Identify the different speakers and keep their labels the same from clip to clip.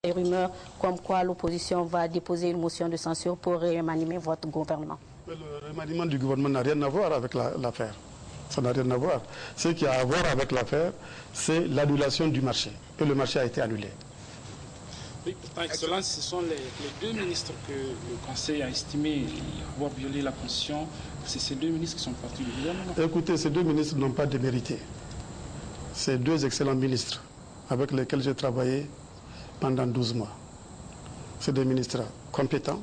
Speaker 1: des rumeurs comme quoi l'opposition va déposer une motion de censure pour remanier votre gouvernement.
Speaker 2: Le remaniement du gouvernement n'a rien à voir avec l'affaire. Ça n'a rien à voir. Ce qui a à voir avec l'affaire, c'est l'annulation du marché. Et le marché a été annulé.
Speaker 3: Oui, pourtant, Excellence, ce sont les deux ministres que le Conseil a estimé avoir violé la Constitution. C'est ces deux ministres qui sont partis du gouvernement.
Speaker 2: Écoutez, ces deux ministres n'ont pas démérité. C'est deux excellents ministres avec lesquels j'ai travaillé pendant 12 mois. C'est des ministres compétents.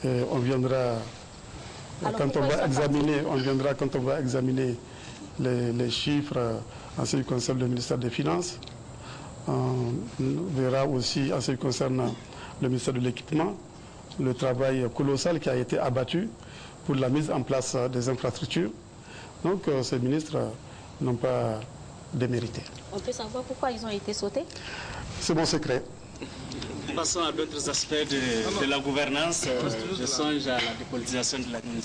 Speaker 2: Et on viendra, quand on va examiner les chiffres en ce qui concerne le ministère des Finances. On verra aussi en ce qui concerne le ministère de l'Équipement, le travail colossal qui a été abattu pour la mise en place des infrastructures. Donc ces ministres n'ont pas démérité.
Speaker 1: On peut savoir pourquoi ils ont été sautés?
Speaker 2: C'est mon secret.
Speaker 4: Passons à d'autres aspects de la gouvernance. Je songe à la dépolitisation de l'administration.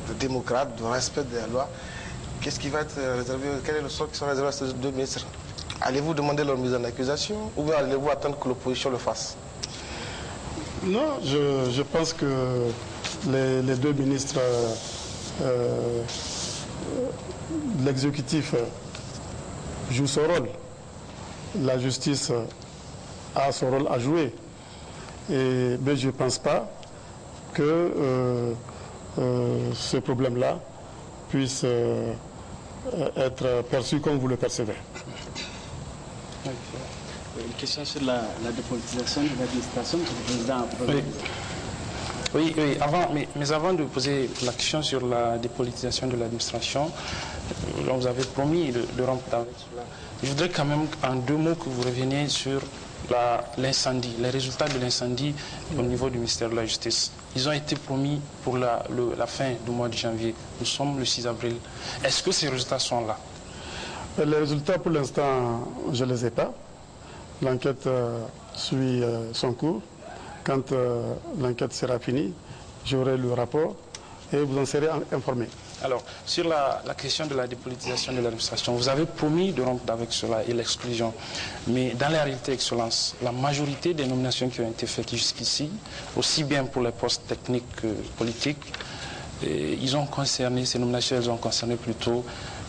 Speaker 5: De démocrate, de respect de la loi, qu'est-ce qui va être réservé? Quel est le sort qui sera réservé à ces deux ministres? Allez-vous demander leur mise en accusation ou bien allez-vous attendre que l'opposition le fasse?
Speaker 2: Non, je pense que les deux ministres l'exécutif joue son rôle. La justice a son rôle à jouer. Mais je ne pense pas que ce problème-là puisse être perçu comme vous le percevez.
Speaker 4: Une question sur la dépolitisation de l'administration que le président a proposé.
Speaker 3: Oui, mais avant de poser la question sur la dépolitisation de l'administration, vous avez promis de rompre avec cela. Je voudrais quand même en 2 mots que vous reveniez sur l'incendie, les résultats de l'incendie au niveau du ministère de la Justice. Ils ont été promis pour la fin du mois de janvier. Nous sommes le 6 avril. Est-ce que ces résultats sont là?
Speaker 2: Les résultats, pour l'instant, je ne les ai pas. L'enquête suit son cours. Quand l'enquête sera finie, j'aurai le rapport et vous en serez informés.
Speaker 3: Alors, sur la question de la dépolitisation de l'administration, vous avez promis de rompre avec cela et l'exclusion. Mais dans la réalité, Excellence, la majorité des nominations qui ont été faites jusqu'ici, aussi bien pour les postes techniques que politiques, ces nominations elles ont concerné plutôt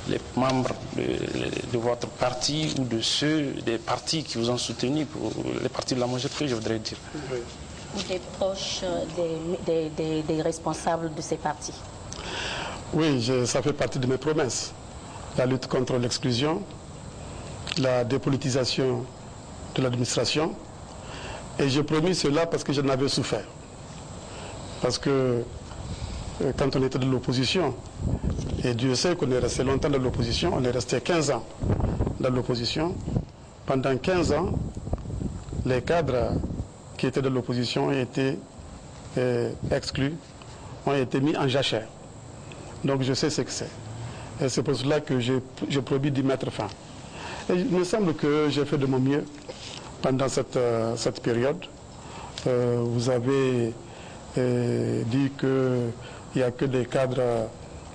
Speaker 3: les membres de votre parti ou de ceux des partis qui vous ont soutenu, les partis de la majorité, je voudrais dire.
Speaker 2: Oui.
Speaker 1: Ou des proches des responsables de ces partis?
Speaker 2: Oui, ça fait partie de mes promesses. La lutte contre l'exclusion, la dépolitisation de l'administration. Et j'ai promis cela parce que j'en avais souffert. Parce que quand on était de l'opposition, et Dieu sait qu'on est resté longtemps dans l'opposition, on est resté 15 ans dans l'opposition. Pendant 15 ans, les cadres qui étaient de l'opposition ont été exclus, ont été mis en jachère. Donc je sais ce que c'est. Et c'est pour cela que j'ai promis d'y mettre fin. Et il me semble que j'ai fait de mon mieux pendant cette période. Vous avez dit qu'il n'y a que des cadres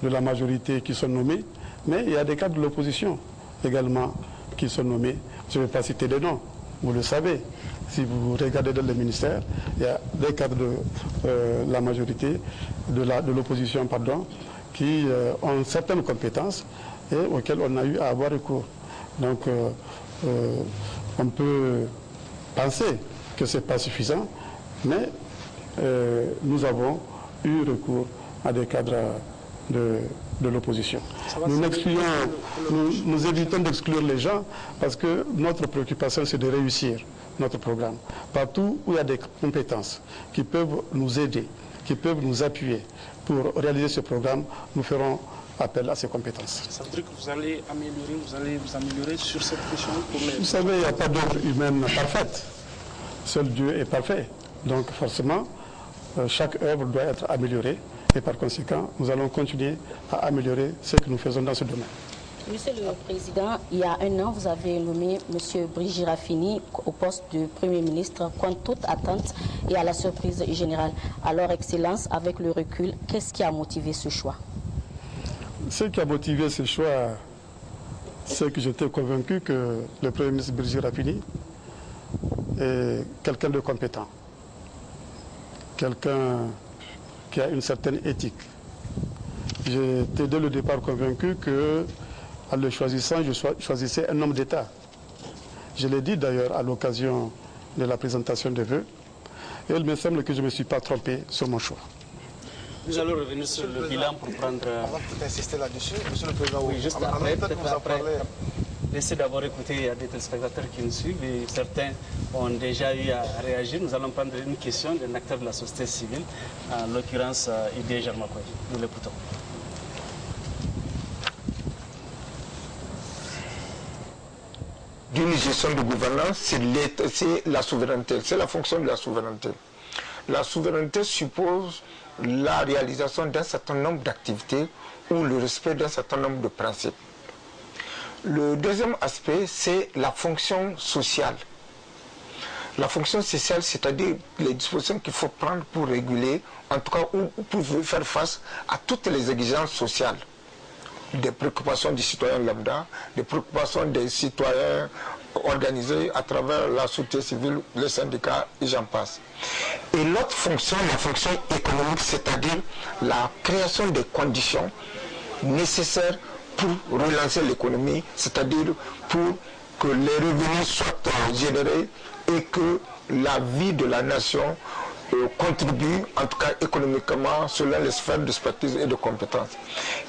Speaker 2: de la majorité qui sont nommés, mais il y a des cadres de l'opposition également qui sont nommés. Je ne vais pas citer des noms, vous le savez. Si vous regardez dans les ministères, il y a des cadres de la majorité, de l'opposition, pardon, qui ont certaines compétences et auxquelles on a eu à avoir recours. Donc, on peut penser que ce n'est pas suffisant, mais nous avons eu recours à des cadres de l'opposition. Nous évitons d'exclure les gens parce que notre préoccupation, c'est de réussir notre programme. Partout où il y a des compétences qui peuvent nous aider, qui peuvent nous appuyer pour réaliser ce programme, nous ferons appel à ces compétences.
Speaker 3: Ça veut dire que vous allez vous améliorer sur cette question pour les...
Speaker 2: Vous savez, il n'y a pas d'œuvre humaine parfaite. Seul Dieu est parfait. Donc forcément, chaque œuvre doit être améliorée. Et par conséquent, nous allons continuer à améliorer ce que nous faisons dans ce domaine.
Speaker 1: Monsieur le Président, il y a 1 an, vous avez nommé M. Brice Girafini au poste de Premier ministre contre toute attente et à la surprise générale. Alors, Excellence, avec le recul, qu'est-ce qui a motivé ce choix?
Speaker 2: Ce qui a motivé ce choix, c'est que j'étais convaincu que le Premier ministre Brigitte Rafini est quelqu'un de compétent, quelqu'un qui a une certaine éthique. J'étais dès le départ convaincu que, en le choisissant, je choisissais un homme d'État. Je l'ai dit d'ailleurs à l'occasion de la présentation des vœux, et il me semble que je ne me suis pas trompé sur mon choix.
Speaker 4: Nous allons revenir sur le bilan pour prendre...
Speaker 5: On va peut-être insister là-dessus, Monsieur le Président.
Speaker 4: Oui, juste après, laissez d'abord écouter, il y a des téléspectateurs qui nous suivent et certains ont déjà eu à réagir. Nous allons prendre une question d'un acteur de la société civile, en l'occurrence Idé Jarmakoy. Nous l'écoutons.
Speaker 6: D'une gestion de gouvernance, c'est la souveraineté, c'est la fonction de la souveraineté. La souveraineté suppose la réalisation d'un certain nombre d'activités ou le respect d'un certain nombre de principes. Le deuxième aspect, c'est la fonction sociale. La fonction sociale, c'est-à-dire les dispositions qu'il faut prendre pour réguler, en tout cas, ou pour faire face à toutes les exigences sociales. Des préoccupations du citoyen lambda, des préoccupations des citoyens organisés à travers la société civile, les syndicats, et j'en passe. Et l'autre fonction, la fonction économique, c'est-à-dire la création des conditions nécessaires pour relancer l'économie, c'est-à-dire pour que les revenus soient générés et que la vie de la nation contribue, en tout cas économiquement, selon les sphères d'expertise et de compétences.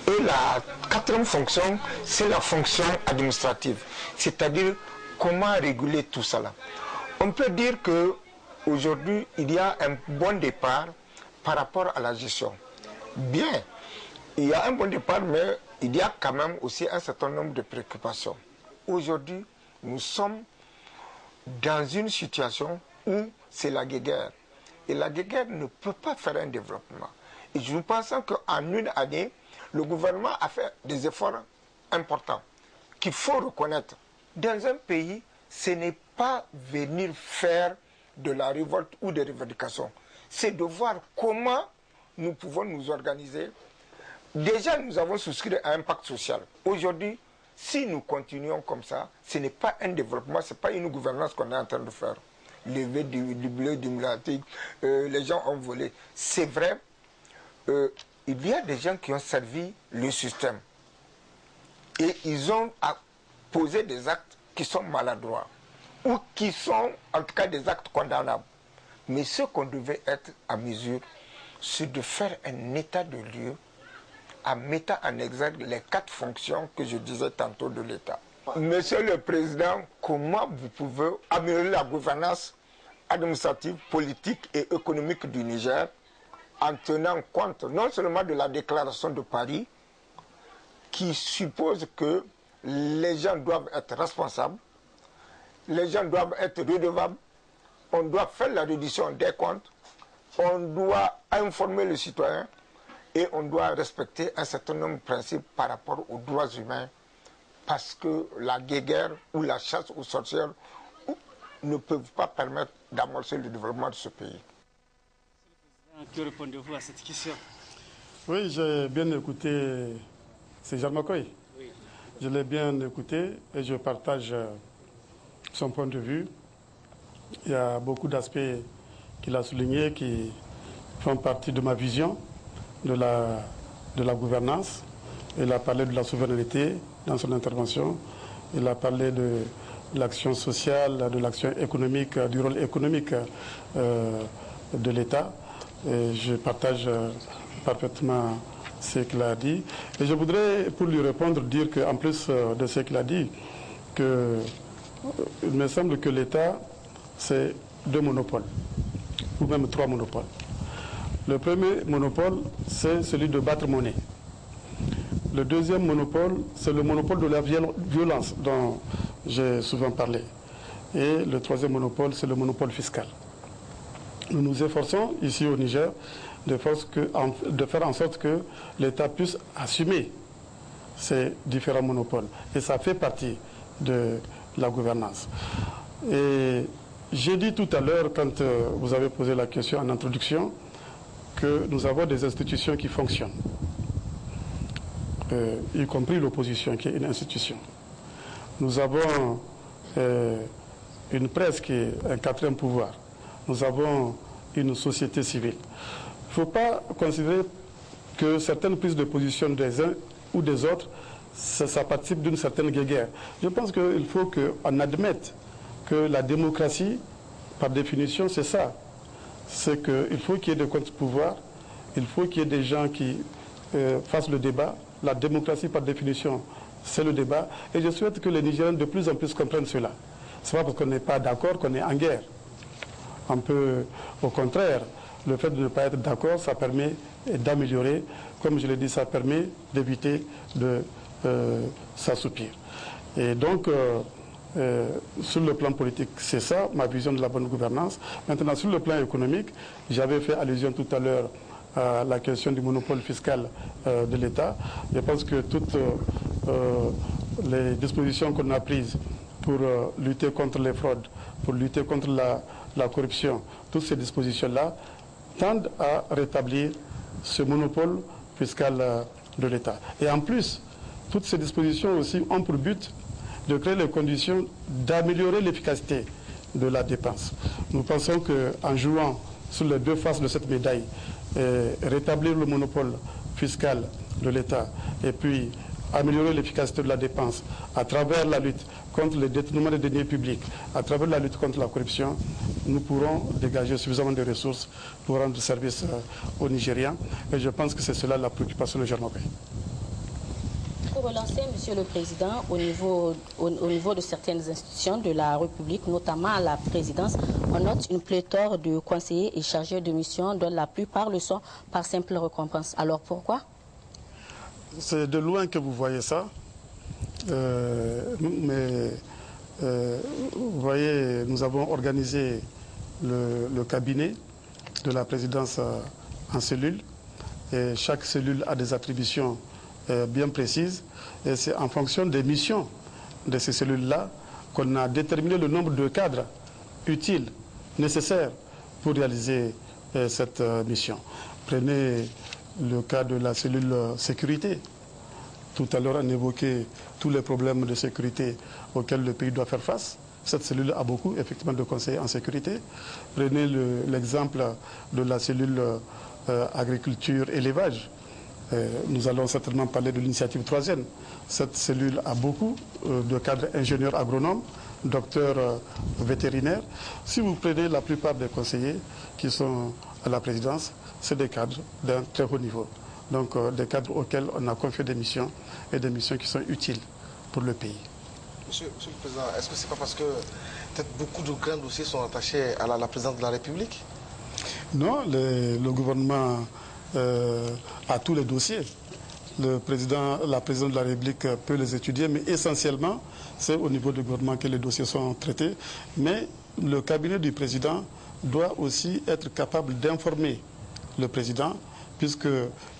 Speaker 6: Et la quatrième fonction, c'est la fonction administrative, c'est-à-dire comment réguler tout cela. On peut dire qu'aujourd'hui, il y a un bon départ par rapport à la gestion. Bien, il y a un bon départ, mais il y a quand même aussi un certain nombre de préoccupations. Aujourd'hui, nous sommes dans une situation où c'est la guerre. Et la guerre ne peut pas faire un développement. Et je pense qu'en une année, le gouvernement a fait des efforts importants qu'il faut reconnaître. Dans un pays, ce n'est pas venir faire de la révolte ou des revendications. C'est de voir comment nous pouvons nous organiser. Déjà, nous avons souscrit à un pacte social. Aujourd'hui, si nous continuons comme ça, ce n'est pas un développement, ce n'est pas une gouvernance qu'on est en train de faire. Lever du bleu, du mulatique, les gens ont volé. C'est vrai, il y a des gens qui ont servi le système. Et ils ont posé des actes qui sont maladroits. Ou qui sont en tout cas des actes condamnables. Mais ce qu'on devait être à mesure, c'est de faire un état de lieu en mettant en exergue les 4 fonctions que je disais tantôt de l'État. Monsieur le Président, comment vous pouvez améliorer la gouvernance administrative, politique et économique du Niger en tenant compte non seulement de la déclaration de Paris qui suppose que les gens doivent être responsables, les gens doivent être redevables, on doit faire la reddition des comptes, on doit informer le citoyen et on doit respecter un certain nombre de principes par rapport aux droits humains parce que la guerre ou la chasse aux sorcières ne peuvent pas permettre d'amorcer le développement de ce pays.
Speaker 4: Que répondez-vous à cette question?
Speaker 2: Oui, j'ai bien écouté, c'est Jarmakoy.
Speaker 4: Oui.
Speaker 2: Je l'ai bien écouté et je partage son point de vue. Il y a beaucoup d'aspects qu'il a soulignés qui font partie de ma vision de la gouvernance. Il a parlé de la souveraineté dans son intervention. Il a parlé de l'action sociale, de l'action économique, du rôle économique de l'État. Et je partage parfaitement ce qu'il a dit. Et je voudrais, pour lui répondre, dire qu'en plus de ce qu'il a dit, il me semble que l'État, c'est 2 monopoles, ou même 3 monopoles. Le premier monopole, c'est celui de battre monnaie. Le deuxième monopole, c'est le monopole de la violence dont j'ai souvent parlé. Et le troisième monopole, c'est le monopole fiscal. Nous nous efforçons ici au Niger de faire en sorte que l'État puisse assumer ces différents monopoles. Et ça fait partie de la gouvernance. Et j'ai dit tout à l'heure, quand vous avez posé la question en introduction, que nous avons des institutions qui fonctionnent. y compris l'opposition qui est une institution. Nous avons une presse qui est un quatrième pouvoir. Nous avons une société civile. Il ne faut pas considérer que certaines prises de position des uns ou des autres, ça participe d'une certaine guéguerre. Je pense qu'il faut qu'on admette que la démocratie, par définition, c'est ça. C'est qu'il faut qu'il y ait des contre-pouvoirs, il faut qu'il y ait des gens qui fassent le débat. La démocratie, par définition, c'est le débat. Et je souhaite que les Nigériens de plus en plus comprennent cela. Ce n'est pas parce qu'on n'est pas d'accord qu'on est en guerre. On peut, au contraire, le fait de ne pas être d'accord, ça permet d'améliorer. Comme je l'ai dit, ça permet d'éviter de s'assoupir. Et donc, sur le plan politique, c'est ça, ma vision de la bonne gouvernance. Maintenant, sur le plan économique, j'avais fait allusion tout à l'heure à la question du monopole fiscal de l'État. Je pense que toutes les dispositions qu'on a prises pour lutter contre les fraudes, pour lutter contre la corruption, toutes ces dispositions-là tendent à rétablir ce monopole fiscal de l'État. Et en plus, toutes ces dispositions aussi ont pour but de créer les conditions d'améliorer l'efficacité de la dépense. Nous pensons qu'en jouant sur les deux faces de cette médaille, rétablir le monopole fiscal de l'État et puis améliorer l'efficacité de la dépense à travers la lutte contre le détournement des deniers publics, à travers la lutte contre la corruption, nous pourrons dégager suffisamment de ressources pour rendre service aux Nigériens. Et je pense que c'est cela la préoccupation de Germain Bey.
Speaker 1: Pour relancer, Monsieur le Président, au niveau de certaines institutions de la République, notamment à la présidence, on note une pléthore de conseillers et chargés de mission dont la plupart le sont par simple récompense. Alors pourquoi?
Speaker 2: C'est de loin que vous voyez ça. Mais vous voyez, nous avons organisé le cabinet de la présidence en cellule. Et chaque cellule a des attributions bien précises. Et c'est en fonction des missions de ces cellules-là qu'on a déterminé le nombre de cadres utiles, nécessaires pour réaliser cette mission. Prenez le cas de la cellule sécurité. Tout à l'heure, on évoquait tous les problèmes de sécurité auxquels le pays doit faire face. Cette cellule a beaucoup, effectivement, de conseillers en sécurité. Prenez l'exemple de la cellule agriculture-élevage. Nous allons certainement parler de l'initiative 3e. Cette cellule a beaucoup de cadres ingénieurs agronomes, docteurs vétérinaires. Si vous prenez la plupart des conseillers qui sont à la présidence, c'est des cadres d'un très haut niveau. Donc des cadres auxquels on a confié des missions et des missions qui sont utiles pour le pays.
Speaker 5: Monsieur le Président, est-ce que ce n'est pas parce que peut-être beaucoup de grands dossiers sont attachés à la présidence de la République?
Speaker 2: Non, le gouvernement a tous les dossiers. La présidente de la République peut les étudier, mais essentiellement, c'est au niveau du gouvernement que les dossiers sont traités. Mais le cabinet du président doit aussi être capable d'informer le président, puisque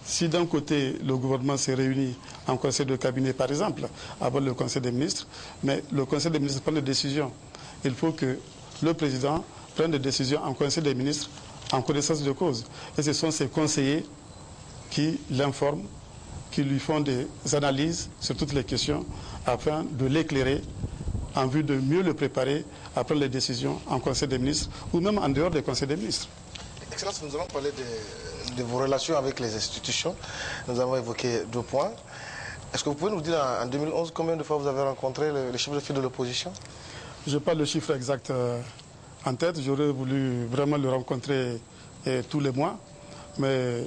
Speaker 2: si d'un côté le gouvernement s'est réuni en conseil de cabinet, par exemple, avant le conseil des ministres, mais le conseil des ministres prend des décisions. Il faut que le président prenne des décisions en conseil des ministres en connaissance de cause. Et ce sont ses conseillers qui l'informent, qui lui font des analyses sur toutes les questions afin de l'éclairer en vue de mieux le préparer à prendre les décisions en conseil des ministres ou même en dehors des conseils des ministres.
Speaker 5: Excellence, nous allons parler de vos relations avec les institutions. Nous avons évoqué 2 points. Est-ce que vous pouvez nous dire en 2011 combien de fois vous avez rencontré les chefs de file de l'opposition?
Speaker 2: Je n'ai pas le chiffre exact en tête. J'aurais voulu vraiment le rencontrer tous les mois. Mais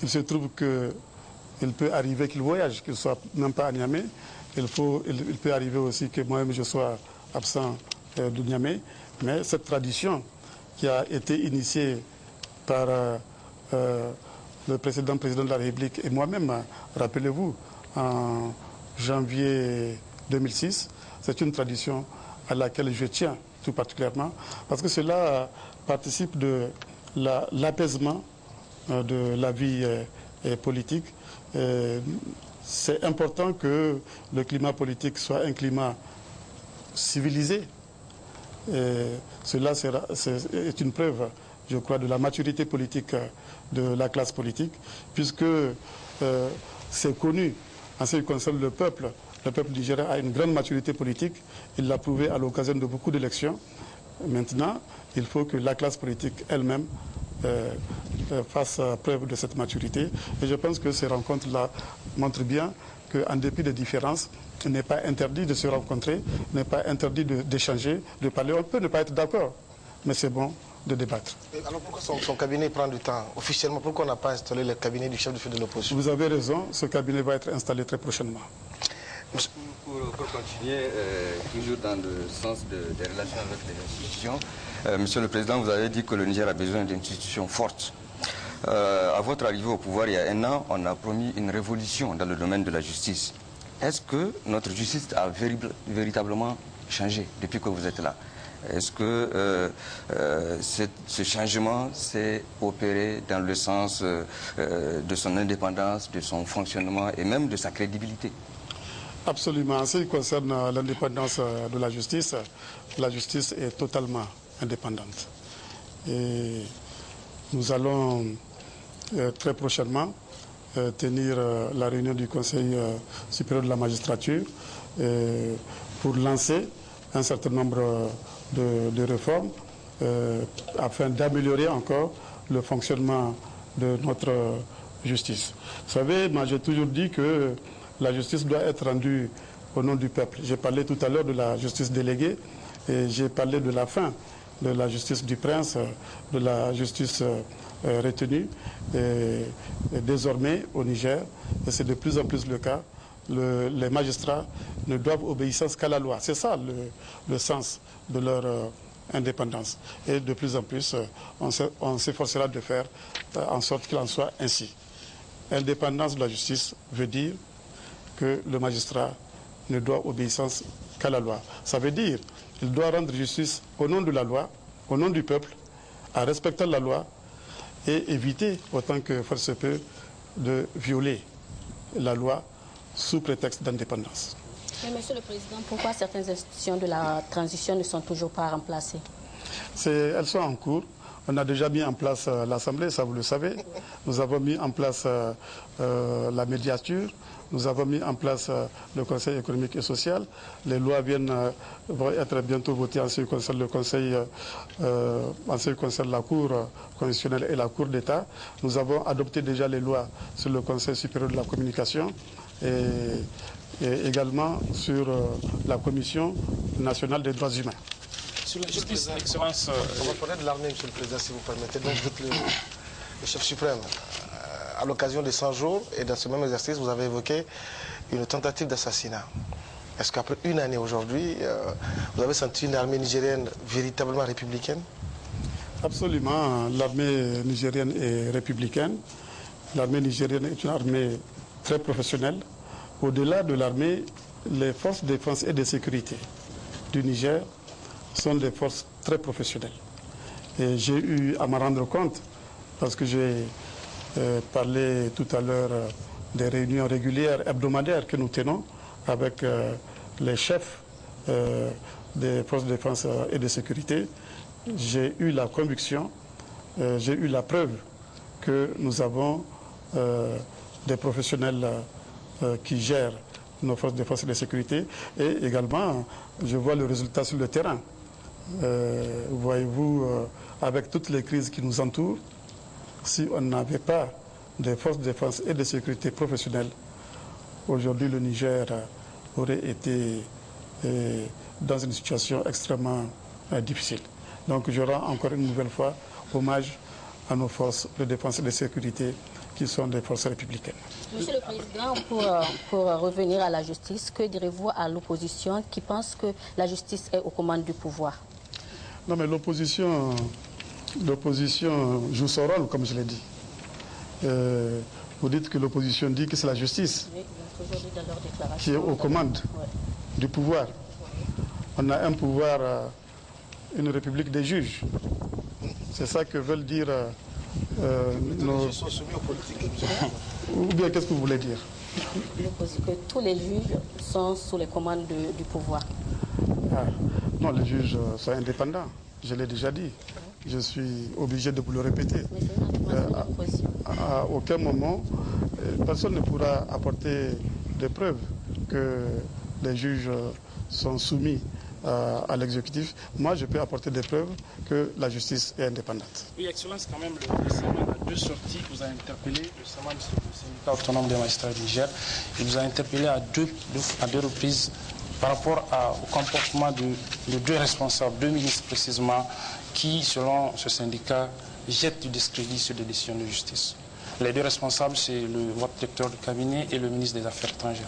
Speaker 2: il se trouve qu'il peut arriver qu'il voyage, qu'il ne soit même pas à Niamey. Il peut arriver aussi que moi-même je sois absent de Niamey. Mais cette tradition qui a été initiée par le précédent président de la République et moi-même, rappelez-vous, en janvier 2006, c'est une tradition à laquelle je tiens tout particulièrement, parce que cela participe de l'apaisement de la vie politique. C'est important que le climat politique soit un climat civilisé. Cela est une preuve, je crois, de la maturité politique de la classe politique, puisque c'est connu En ce qui concerne le peuple nigérien a une grande maturité politique. Il l'a prouvé à l'occasion de beaucoup d'élections. Maintenant, il faut que la classe politique elle-même fasse preuve de cette maturité. Et je pense que ces rencontres-là montrent bien qu'en dépit des différences, il n'est pas interdit de se rencontrer, il n'est pas interdit d'échanger, de parler. On peut ne pas être d'accord, mais c'est bon de débattre.
Speaker 5: Alors pourquoi son cabinet prend du temps? Officiellement, pourquoi on n'a pas installé le cabinet du chef de file de l'opposition?
Speaker 2: Vous avez raison, ce cabinet va être installé très prochainement.
Speaker 7: Pour continuer, toujours dans le sens des relations avec les institutions, Monsieur le Président, vous avez dit que le Niger a besoin d'institutions fortes. À votre arrivée au pouvoir il y a un an, on a promis une révolution dans le domaine de la justice. Est-ce que notre justice a véritablement changé depuis que vous êtes là? Est-ce que ce changement s'est opéré dans le sens de son indépendance, de son fonctionnement et même de sa crédibilité?
Speaker 2: Absolument. En ce qui concerne l'indépendance de la justice est totalement indépendante. Et nous allons très prochainement tenir la réunion du Conseil supérieur de la magistrature pour lancer un certain nombre de réformes afin d'améliorer encore le fonctionnement de notre justice. Vous savez, moi j'ai toujours dit que la justice doit être rendue au nom du peuple. J'ai parlé tout à l'heure de la justice déléguée et j'ai parlé de la fin de la justice du prince, de la justice retenue. Et désormais, au Niger, et c'est de plus en plus le cas, les magistrats ne doivent obéissance qu'à la loi. C'est ça le sens de leur indépendance. Et de plus en plus, on s'efforcera de faire en sorte qu'il en soit ainsi. Indépendance de la justice veut dire que le magistrat ne doit obéissance qu'à la loi. Ça veut dire qu'il doit rendre justice au nom de la loi, au nom du peuple, en respectant la loi et éviter autant que faire se peut de violer la loi sous prétexte d'indépendance.
Speaker 1: Mais Monsieur le Président, pourquoi certaines institutions de la transition ne sont toujours pas remplacées?
Speaker 2: Elles sont en cours. On a déjà mis en place l'Assemblée, ça vous le savez. Nous avons mis en place la médiature. Nous avons mis en place le Conseil économique et social. Les lois vont être bientôt votées en ce qui concerne le Conseil, en ce qui concerne la Cour constitutionnelle et la Cour d'État. Nous avons adopté déjà les lois sur le Conseil supérieur de la communication et également sur la Commission nationale des droits humains.
Speaker 3: Sur la justice, Excellence...
Speaker 5: On va parler de l'armée, Monsieur le Président, si vous permettez. Donc, vous êtes le chef suprême. À l'occasion des 100 jours, et dans ce même exercice, vous avez évoqué une tentative d'assassinat. Est-ce qu'après une année aujourd'hui, vous avez senti une armée nigérienne véritablement républicaine?
Speaker 2: Absolument. L'armée nigérienne est républicaine. L'armée nigérienne est une armée très professionnelle. Au-delà de l'armée, les forces de défense et de sécurité du Niger sont des forces très professionnelles. Et j'ai eu à m'en rendre compte, parce que j'ai parlé tout à l'heure des réunions régulières, hebdomadaires que nous tenons avec les chefs des forces de défense et de sécurité. J'ai eu la conviction, j'ai eu la preuve que nous avons des professionnels qui gèrent nos forces de défense et de sécurité, et également je vois le résultat sur le terrain. Voyez-vous, avec toutes les crises qui nous entourent, si on n'avait pas des forces de défense et de sécurité professionnelles, aujourd'hui le Niger aurait été dans une situation extrêmement difficile. Donc je rends encore une nouvelle fois hommage à nos forces de défense et de sécurité qui sont des forces républicaines.
Speaker 1: Monsieur le Président, pour revenir à la justice, que direz-vous à l'opposition qui pense que la justice est aux commandes du pouvoir?
Speaker 2: Non, mais l'opposition joue son rôle, comme je l'ai dit. Vous dites que l'opposition dit que c'est la justice qui est aux commandes du pouvoir. On a un pouvoir, une république des juges. C'est ça que veulent dire nos... Ou bien qu'est-ce que vous voulez dire?
Speaker 1: Que tous les juges sont sous les commandes du pouvoir.
Speaker 2: Ah, non, les juges sont indépendants, je l'ai déjà dit. Je suis obligé de vous le répéter.
Speaker 1: Mais c'est
Speaker 2: à aucun moment, personne ne pourra apporter des preuves que les juges sont soumis à l'exécutif. Moi, je peux apporter des preuves que la justice est indépendante.
Speaker 3: Oui, Excellence, quand même, le Saman a deux sorties. Vous a interpellé, le Saman, c'est le syndicat autonome des magistrats du Niger. Il vous a interpellé à deux reprises par rapport au comportement de deux responsables, deux ministres précisément, qui, selon ce syndicat, jettent du discrédit sur des décisions de justice. Les deux responsables, c'est votre directeur de cabinet et le ministre des Affaires étrangères.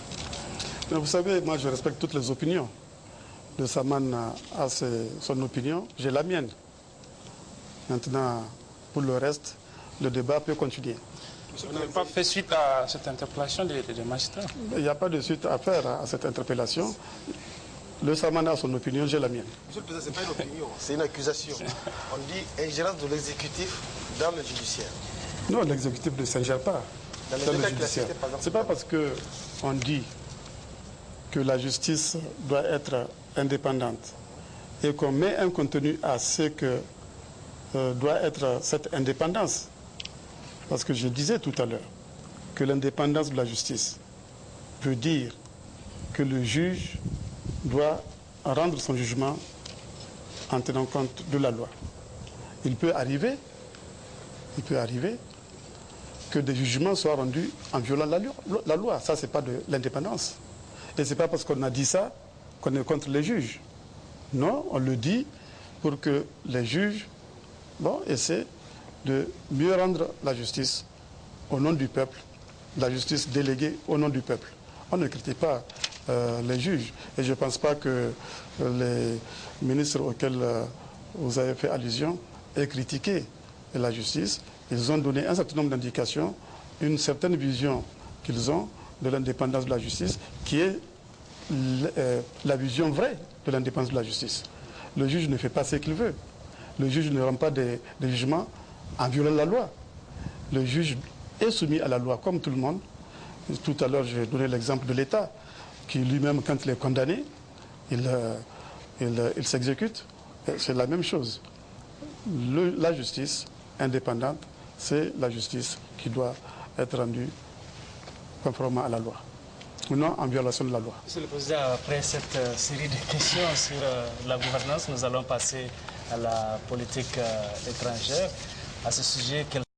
Speaker 2: Mais vous savez, moi je respecte toutes les opinions. Le Saman a son opinion, j'ai la mienne. Maintenant, pour le reste, le débat peut continuer.
Speaker 3: Vous n'avez pas fait suite à cette interpellation des magistrats?
Speaker 2: Il n'y a pas de suite à faire à cette interpellation. Le Saman a son opinion, j'ai la mienne.
Speaker 5: Monsieur le Président, ce n'est pas une opinion, c'est une accusation. On dit ingérence de l'exécutif dans le judiciaire.
Speaker 2: Non, l'exécutif ne s'ingère pas dans le judiciaire. Ce n'est pas parce qu'on dit que la justice doit être indépendante et qu'on met un contenu à ce que doit être cette indépendance. Parce que je disais tout à l'heure que l'indépendance de la justice veut dire que le juge doit rendre son jugement en tenant compte de la loi. Il peut arriver que des jugements soient rendus en violant la loi. Ça, ce n'est pas de l'indépendance. Et ce n'est pas parce qu'on a dit ça qu'on est contre les juges. Non, on le dit pour que les juges essaient de mieux rendre la justice au nom du peuple, la justice déléguée au nom du peuple. On ne critique pas les juges. Et je ne pense pas que les ministres auxquels vous avez fait allusion aient critiqué la justice. Ils ont donné un certain nombre d'indications, une certaine vision qu'ils ont de l'indépendance de la justice, qui est la vision vraie de l'indépendance de la justice. Le juge ne fait pas ce qu'il veut. Le juge ne rend pas des jugements en violant la loi. Le juge est soumis à la loi comme tout le monde. Tout à l'heure, j'ai donné l'exemple de l'État, qui lui-même, quand il est condamné, il s'exécute. C'est la même chose. La justice indépendante, c'est la justice qui doit être rendue conformément à la loi, ou non en violation de la loi.
Speaker 4: Monsieur le Président, après cette série de questions sur la gouvernance, nous allons passer à la politique étrangère. À ce sujet,